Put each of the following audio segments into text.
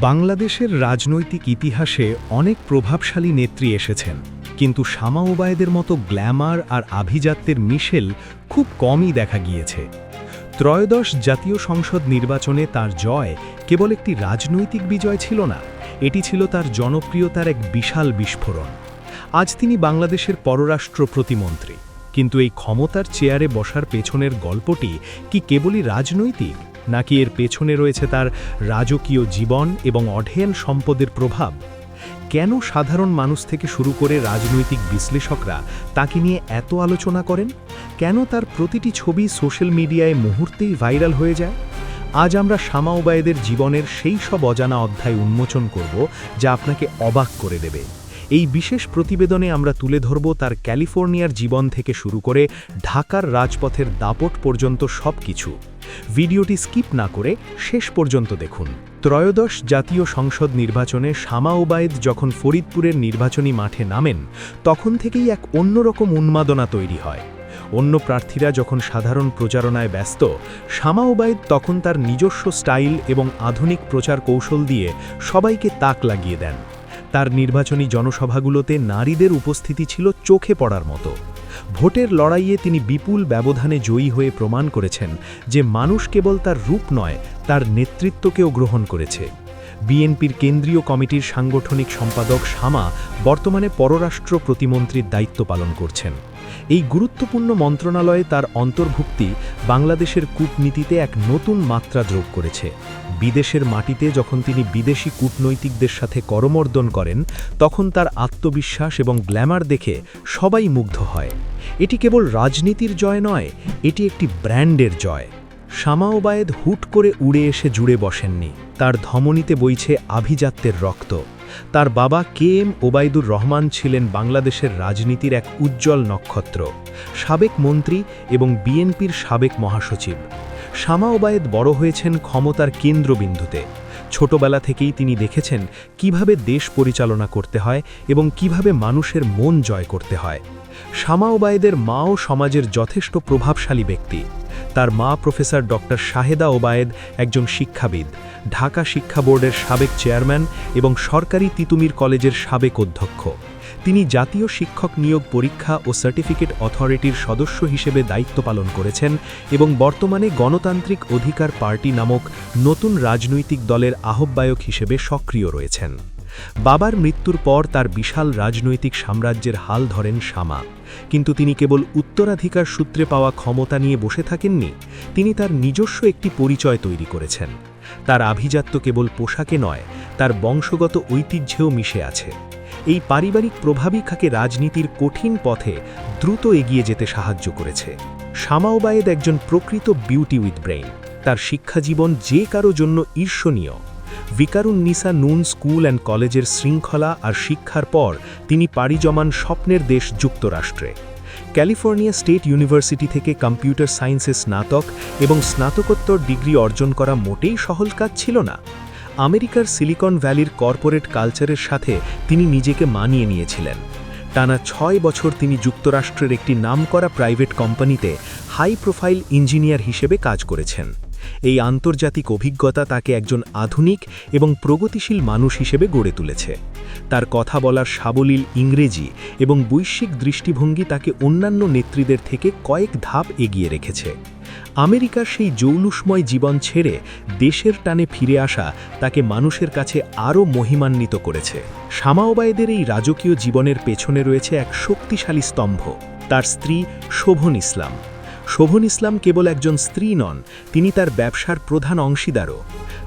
বাংলাদেশের রাজনৈতিক ইতিহাসে অনেক প্রভাবশালী নেত্রী এসেছেন, কিন্তু শামা ওবায়েদের মতো গ্ল্যামার আর আভিজাত্যের মিশেল খুব কমই দেখা গিয়েছে। ত্রয়োদশ জাতীয় সংসদ নির্বাচনে তার জয় কেবল একটি রাজনৈতিক বিজয় ছিল না, এটি ছিল তার জনপ্রিয়তার এক বিশাল বিস্ফোরণ। আজ তিনি বাংলাদেশের পররাষ্ট্র প্রতিমন্ত্রী, কিন্তু এই ক্ষমতার চেয়ারে বসার পেছনের গল্পটি কি কেবলই রাজনৈতিক, নাকি এর পেছনে রয়েছে তার রাজকীয় জীবন এবং অঢেল সম্পদের প্রভাব? কেন সাধারণ মানুষ থেকে শুরু করে রাজনৈতিক বিশ্লেষকরা তাকে নিয়ে এত আলোচনা করেন? কেন তার প্রতিটি ছবি সোশ্যাল মিডিয়ায় মুহূর্তেই ভাইরাল হয়ে যায়? আজ আমরা শামা ওবায়েদের জীবনের সেই সব অজানা অধ্যায় উন্মোচন করব যা আপনাকে অবাক করে দেবে। এই বিশেষ প্রতিবেদনে আমরা তুলে ধরব তার ক্যালিফোর্নিয়ার জীবন থেকে শুরু করে ঢাকার রাজপথের দাপট পর্যন্ত সবকিছু। ভিডিওটি স্কিপ না করে শেষ পর্যন্ত দেখুন। ত্রয়োদশ জাতীয় সংসদ নির্বাচনে শামা ওবায়েদ যখন ফরিদপুরের নির্বাচনী মাঠে নামেন, তখন থেকেই এক অন্যরকম উন্মাদনা তৈরি হয়। অন্য প্রার্থীরা যখন সাধারণ প্রচারণায় ব্যস্ত, শামা ওবায়েদ তখন তার নিজস্ব স্টাইল এবং আধুনিক প্রচার কৌশল দিয়ে সবাইকে তাক লাগিয়ে দেন। তার নির্বাচনী জনসভাগুলোতে নারীদের উপস্থিতি ছিল চোখে পড়ার মতো। ভোটের লড়াইয়ে তিনি বিপুল ব্যবধানে জয়ী হয়ে প্রমাণ করেছেন যে মানুষ কেবল তার রূপ নয়, তার নেতৃত্বকেও গ্রহণ করেছে। বিএনপির কেন্দ্রীয় কমিটির সাংগঠনিক সম্পাদক শামা বর্তমানে পররাষ্ট্র প্রতিমন্ত্রীর দায়িত্ব পালন করছেন। এই গুরুত্বপূর্ণ মন্ত্রণালয়ে তার অন্তর্ভুক্তি বাংলাদেশের কূটনীতিতে এক নতুন মাত্রা যোগ করেছে। বিদেশের মাটিতে যখন তিনি বিদেশি কূটনৈতিকদের সাথে করমর্দন করেন, তখন তার আত্মবিশ্বাস এবং গ্ল্যামার দেখে সবাই মুগ্ধ হয়। এটি কেবল রাজনীতির জয় নয়, এটি একটি ব্র্যান্ডের জয়। শামা ওবায়েদ হুট করে উড়ে এসে জুড়ে বসেননি, তার ধমনীতে বইছে আভিজাত্যের রক্ত। তার বাবা কে.এম. ওবায়দুর রহমান ছিলেন বাংলাদেশের রাজনীতির এক উজ্জ্বল নক্ষত্র, সাবেক মন্ত্রী এবং বিএনপির সাবেক মহাসচিব। শামা ওবায়েদ বড় হয়েছেন ক্ষমতার কেন্দ্রবিন্দুতে। ছোটবেলা থেকেই তিনি দেখেছেন কিভাবে দেশ পরিচালনা করতে হয় এবং কিভাবে মানুষের মন জয় করতে হয়। শামা ওবায়েদের মাও সমাজের যথেষ্ট প্রভাবশালী ব্যক্তি। তার মা প্রফেসর ডক্টর শাহেদা ওবায়েদ একজন শিক্ষাবিদ, ঢাকা শিক্ষা বোর্ডের সাবেক চেয়ারম্যান এবং সরকারি তিতুমির কলেজের সাবেক অধ্যক্ষ। তিনি জাতীয় শিক্ষক নিয়োগ পরীক্ষা ও সার্টিফিকেট অথরিটির সদস্য হিসেবে দায়িত্ব পালন করেছেন এবং বর্তমানে গণতান্ত্রিক অধিকার পার্টি নামক নতুন রাজনৈতিক দলের আহ্বায়ক হিসেবে সক্রিয় রয়েছেন। বাবার মৃত্যুর পর তার বিশাল রাজনৈতিক সাম্রাজ্যের হাল ধরেন শামা, কিন্তু তিনি কেবল উত্তরাধিকার সূত্রে পাওয়া ক্ষমতা নিয়ে বসে থাকেননি, তিনি তার নিজস্ব একটি পরিচয় তৈরি করেছেন। তার আভিজাত্য কেবল পোশাকে নয়, তার বংশগত ঐতিহ্যেও মিশে আছে। এই পারিবারিক প্রভাবই তাকে রাজনীতির কঠিন পথে দ্রুত এগিয়ে যেতে সাহায্য করেছে। শামা ওবায়েদ একজন প্রকৃত বিউটি উইথ ব্রেইন। তার শিক্ষাজীবন যে কারো জন্য ঈর্ষণীয়। ভিকারুন্নিসা নুন স্কুল অ্যান্ড কলেজের শৃঙ্খলা আর শিক্ষার পর তিনি পাড়ি জমান স্বপ্নের দেশ যুক্তরাষ্ট্রে। ক্যালিফোর্নিয়া স্টেট ইউনিভার্সিটি থেকে কম্পিউটার সায়েন্সে স্নাতক এবং স্নাতকোত্তর ডিগ্রি অর্জন করা মোটেই সহজ কাজ ছিল না। আমেরিকার সিলিকন ভ্যালির কর্পোরেট কালচারের সাথে তিনি নিজেকে মানিয়ে নিয়েছিলেন। টানা 6 বছর তিনি যুক্তরাষ্ট্রের একটি নামকরা প্রাইভেট কোম্পানিতে হাই প্রোফাইল ইঞ্জিনিয়ার হিসেবে কাজ করেছেন। এই আন্তর্জাতিক অভিজ্ঞতা তাকে একজন আধুনিক এবং প্রগতিশীল মানুষ হিসেবে গড়ে তুলেছে। তার কথা বলার সাবলীল ইংরেজি এবং বৈশ্বিক দৃষ্টিভঙ্গি তাকে অন্যান্য নেত্রীদের থেকে কয়েক ধাপ এগিয়ে রেখেছে। আমেরিকার সেই জৌলুসময় জীবন ছেড়ে দেশের টানে ফিরে আসা তাকে মানুষের কাছে আরও মহিমান্বিত করেছে। শামা ওবায়েদের এই রাজকীয় জীবনের পেছনে রয়েছে এক শক্তিশালী স্তম্ভ, তার স্ত্রী শোভন ইসলাম। শোভন ইসলাম কেবল একজন স্ত্রী নন, তিনি তার ব্যবসার প্রধান অংশীদারও।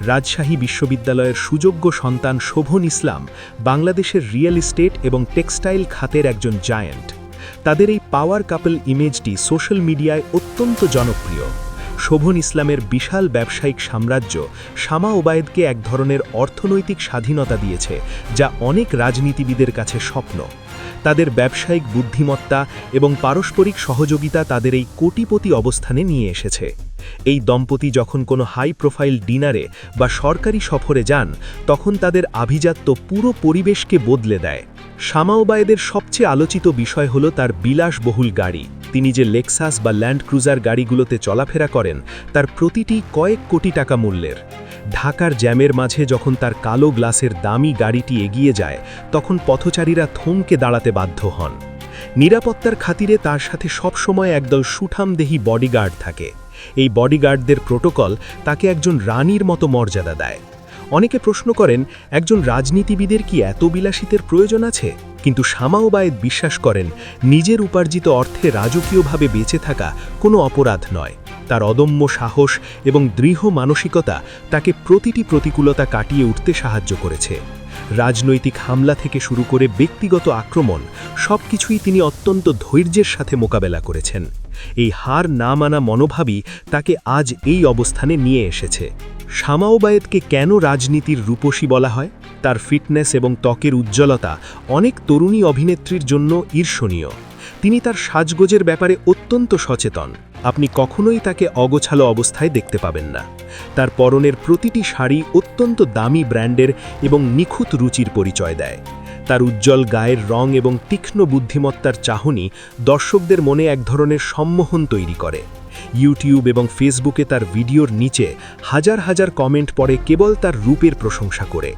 রাজশাহী বিশ্ববিদ্যালয়ের সুযোগ্য সন্তান শোভন ইসলাম বাংলাদেশের রিয়েল এস্টেট এবং টেক্সটাইল খাতের একজন জায়ান্ট। তাদের এই পাওয়ার কাপল ইমেজটি সোশ্যাল মিডিয়ায় অত্যন্ত জনপ্রিয়। শোভন ইসলামের বিশাল ব্যবসায়িক সাম্রাজ্য শামা ওবায়েদকে এক ধরনের অর্থনৈতিক স্বাধীনতা দিয়েছে, যা অনেক রাজনীতিবিদের কাছে স্বপ্ন। তাদের ব্যবসায়িক বুদ্ধিমত্তা এবং পারস্পরিক সহযোগিতা তাদের এই কোটিপতি অবস্থানে নিয়ে এসেছে। এই দম্পতি যখন কোনো হাই প্রোফাইল ডিনারে বা সরকারি সফরে যান, তখন তাদের আভিজাত্য পুরো পরিবেশকে বদলে দেয়। শামা ওবায়েদের সবচেয়ে আলোচিত বিষয় হল তার বিলাসবহুল গাড়ি। তিনি যে লেক্সাস বা ল্যান্ড ক্রুজার গাড়িগুলোতে চলাফেরা করেন, তার প্রতিটি কয়েক কোটি টাকা মূল্যের। ঢাকার জ্যামের মাঝে যখন তার কালো গ্লাসের দামি গাড়িটি এগিয়ে যায় তখন পথচারীরা থমকে দাঁড়াতে বাধ্য হন। নিরাপত্তার খাতিরে তার সাথে সবসময় একদল সুঠামদেহী বডিগার্ড থাকে। এই বডিগার্ডদের প্রোটোকল তাকে একজন রানীর মতো মর্যাদা দেয়। অনেকে প্রশ্ন করেন, একজন রাজনীতিবিদের কি এত বিলাসিতার প্রয়োজন আছে? কিন্তু শামা ওবায়েদ বিশ্বাস করেন, নিজের উপার্জিত অর্থে রাজকীয়ভাবে বেঁচে থাকা কোনো অপরাধ নয়। তার অদম্য সাহস এবং দৃঢ় মানসিকতা তাকে প্রতিটি প্রতিকূলতা কাটিয়ে উঠতে সাহায্য করেছে। রাজনৈতিক হামলা থেকে শুরু করে ব্যক্তিগত আক্রমণ, সবকিছুই তিনি অত্যন্ত ধৈর্যের সাথে মোকাবেলা করেছেন। এই হার না মানা মনোভাবই তাকে আজ এই অবস্থানে নিয়ে এসেছে। শামা ওবায়েদকে কেন রাজনীতির রূপসী বলা হয়? তার ফিটনেস এবং ত্বকের উজ্জ্বলতা অনেক তরুণী অভিনেত্রীর জন্য ঈর্ষণীয়। তিনি তার সাজগোজের ব্যাপারে অত্যন্ত সচেতন। আপনি কখনোই তাকে অগোছালো অবস্থায় দেখতে পাবেন না। তার পরনের প্রতিটি শাড়ি অত্যন্ত দামি ব্র্যান্ডের এবং নিখুঁত রুচির পরিচয় দেয়। তার উজ্জ্বল গায়ের রং এবং তীক্ষ্ণ বুদ্ধিমত্তার চাহনি দর্শকদের মনে এক ধরনের সম্মোহন তৈরি করে। ইউটিউব এবং ফেসবুকে তার ভিডিওর নিচে হাজার হাজার কমেন্ট পড়ে কেবল তার রূপের প্রশংসা করে।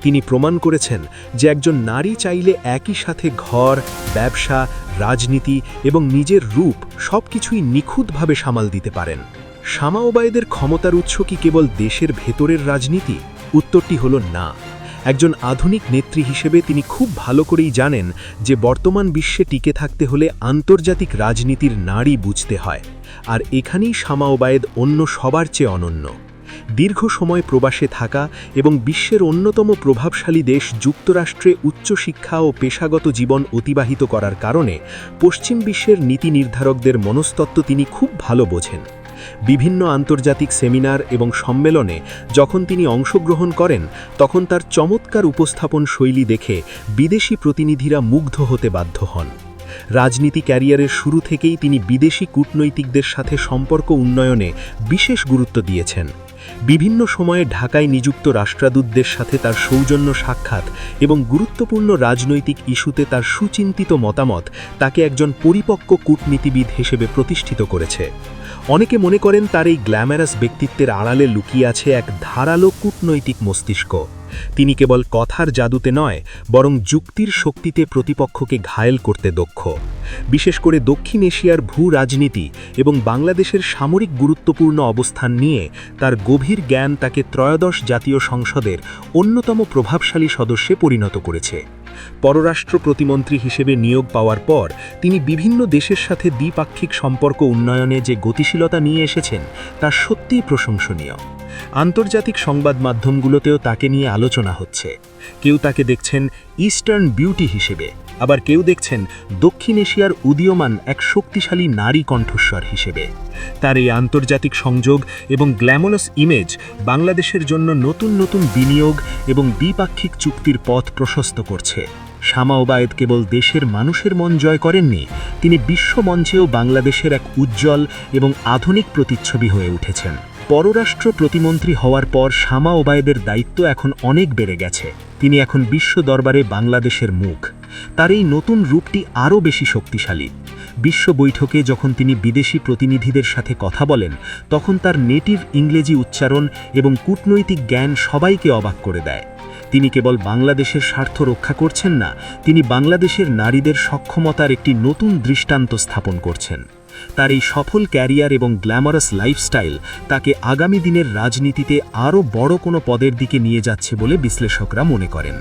তিনি প্রমাণ করেছেন যে একজন নারী চাইলে একই সাথে ঘর, ব্যবসা, রাজনীতি এবং নিজের রূপ সবকিছুই নিখুঁতভাবে সামাল দিতে পারেন। শামা ওবায়েদের ক্ষমতার উৎস কি কেবল দেশের ভেতরের রাজনীতি? উত্তরটি হলো না। একজন আধুনিক নেত্রী হিসেবে তিনি খুব ভালো করেই জানেন যে বর্তমান বিশ্বে টিকে থাকতে হলে আন্তর্জাতিক রাজনীতির নাড়ি বুঝতে হয়। আর এখানেই শামা ওবায়েদ অন্য সবার চেয়ে অনন্য। দীর্ঘ সময় প্রবাসে থাকা এবং বিশ্বের অন্যতম প্রভাবশালী দেশ যুক্তরাষ্ট্রে উচ্চশিক্ষা ও পেশাগত জীবন অতিবাহিত করার কারণে পশ্চিম বিশ্বের নীতি নির্ধারকদের মনস্তত্ত্ব তিনি খুব ভালো বোঝেন। বিভিন্ন আন্তর্জাতিক সেমিনার এবং সম্মেলনে যখন তিনি অংশগ্রহণ করেন তখন তার চমৎকার উপস্থাপন শৈলী দেখে বিদেশি প্রতিনিধিরা মুগ্ধ হতে বাধ্য হন। রাজনীতি ক্যারিয়ারের শুরু থেকেই তিনি বিদেশি কূটনৈতিকদের সাথে সম্পর্ক উন্নয়নে বিশেষ গুরুত্ব দিয়েছেন। বিভিন্ন সময়ে ঢাকায় নিযুক্ত রাষ্ট্রদূতদের সাথে তার সৌজন্য সাক্ষাৎ এবং গুরুত্বপূর্ণ রাজনৈতিক ইস্যুতে তার সুচিন্তিত মতামত তাকে একজন পরিপক্ক কূটনীতিবিদ হিসেবে প্রতিষ্ঠিত করেছে। অনেকে মনে করেন তার এই গ্ল্যামারাস ব্যক্তিত্বের আড়ালে লুকিয়ে আছে এক ধারালো কূটনৈতিক মস্তিষ্ক। তিনি কেবল কথার জাদুতে নয়, বরং যুক্তির শক্তিতে প্রতিপক্ষকে ঘায়েল করতে দক্ষ। বিশেষ করে দক্ষিণ এশিয়ার ভূ রাজনীতি এবং বাংলাদেশের সামরিক গুরুত্বপূর্ণ অবস্থান নিয়ে তার গভীর জ্ঞান তাকে ত্রয়োদশ জাতীয় সংসদের অন্যতম প্রভাবশালী সদস্যে পরিণত করেছে। পররাষ্ট্র প্রতিমন্ত্রী হিসেবে নিয়োগ পাওয়ার পর তিনি বিভিন্ন দেশের সাথে দ্বিপাক্ষিক সম্পর্ক উন্নয়নে যে গতিশীলতা নিয়ে এসেছেন তা সত্যিই প্রশংসনীয়। আন্তর্জাতিক সংবাদ মাধ্যমগুলোতেও তাকে নিয়ে আলোচনা হচ্ছে। কেউ তাকে দেখছেন ইস্টার্ন বিউটি হিসেবে, আবার কেউ দেখছেন দক্ষিণ এশিয়ার উদীয়মান এক শক্তিশালী নারী কণ্ঠস্বর হিসেবে। তার এই আন্তর্জাতিক সংযোগ এবং গ্ল্যামারাস ইমেজ বাংলাদেশের জন্য নতুন নতুন বিনিয়োগ এবং দ্বিপাক্ষিক চুক্তির পথ প্রশস্ত করছে। শামা ওবায়েদ কেবল দেশের মানুষের মন জয় করেননি, তিনি বিশ্ব মঞ্চেও বাংলাদেশের এক উজ্জ্বল এবং আধুনিক প্রতিচ্ছবি হয়ে উঠেছেন। পররাষ্ট্র প্রতিমন্ত্রী হওয়ার পর শামা ওবায়েদের দায়িত্ব এখন অনেক বেড়ে গেছে। তিনি এখন বিশ্ব দরবারে বাংলাদেশের মুখ। তার এই নতুন রূপটি আরও বেশি শক্তিশালী। বিশ্ব বৈঠকে যখন তিনি বিদেশি প্রতিনিধিদের সাথে কথা বলেন তখন তার নেটিভ ইংরেজি উচ্চারণ এবং কূটনৈতিক জ্ঞান সবাইকে অবাক করে দেয়। তিনি কেবল বাংলাদেশের স্বার্থ রক্ষা করছেন না, তিনি বাংলাদেশের নারীদের সক্ষমতার একটি নতুন দৃষ্টান্ত স্থাপন করছেন। তার এই সফল ক্যারিয়ার এবং গ্ল্যামারাস লাইফস্টাইল তাকে আগামী দিনের রাজনীতিতে আরও বড় কোনো পদের দিকে নিয়ে যাচ্ছে বলে বিশ্লেষকরা মনে করেন।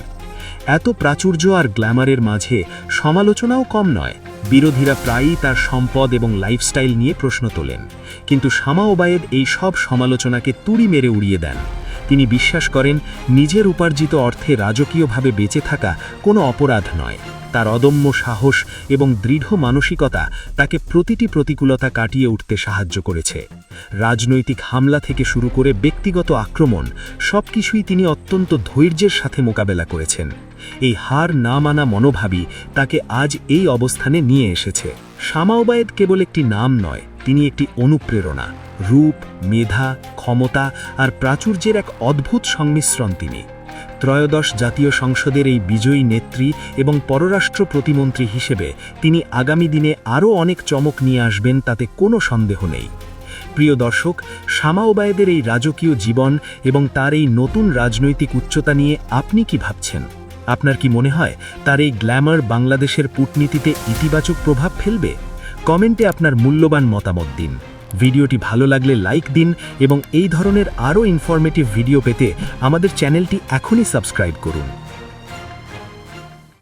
এত প্রাচুর্য আর গ্ল্যামারের মাঝে সমালোচনাও কম নয়। বিরোধীরা প্রায়ই তার সম্পদ এবং লাইফস্টাইল নিয়ে প্রশ্ন তোলেন, কিন্তু শামা ওবায়েদ এই সব সমালোচনাকে তুড়ি মেরে উড়িয়ে দেন। তিনি বিশ্বাস করেন নিজের উপার্জিত অর্থে রাজকীয়ভাবে বেঁচে থাকা কোনো অপরাধ নয়। তার অদম্য সাহস এবং দৃঢ় মানসিকতা তাকে প্রতিটি প্রতিকূলতা কাটিয়ে উঠতে সাহায্য করেছে। রাজনৈতিক হামলা থেকে শুরু করে ব্যক্তিগত আক্রমণ, সবকিছুই তিনি অত্যন্ত ধৈর্যের সাথে মোকাবেলা করেছেন। এই হার না মানা মনোভাবই তাকে আজ এই অবস্থানে নিয়ে এসেছে। শামা ওবায়েদ কেবল একটি নাম নয়, তিনি একটি অনুপ্রেরণা। রূপ, মেধা, ক্ষমতা আর প্রাচুর্যের এক অদ্ভুত সংমিশ্রণ তিনি। ত্রয়োদশ জাতীয় সংসদের এই বিজয়ী নেত্রী এবং পররাষ্ট্র প্রতিমন্ত্রী হিসেবে তিনি আগামী দিনে আরও অনেক চমক নিয়ে আসবেন, তাতে কোনো সন্দেহ নেই। প্রিয় দর্শক, শামা ওবায়েদের এই রাজকীয় জীবন এবং তার এই নতুন রাজনৈতিক উচ্চতা নিয়ে আপনি কি ভাবছেন? আপনার কি মনে হয় তার এই গ্ল্যামার বাংলাদেশের কূটনীতিতে ইতিবাচক প্রভাব ফেলবে? কমেন্টে আপনার মূল্যবান মতামত দিন। ভিডিওটি ভালো লাগলে লাইক দিন এবং এই ধরনের আরও ইনফরমেটিভ ভিডিও পেতে আমাদের চ্যানেলটি এখনই সাবস্ক্রাইব করুন।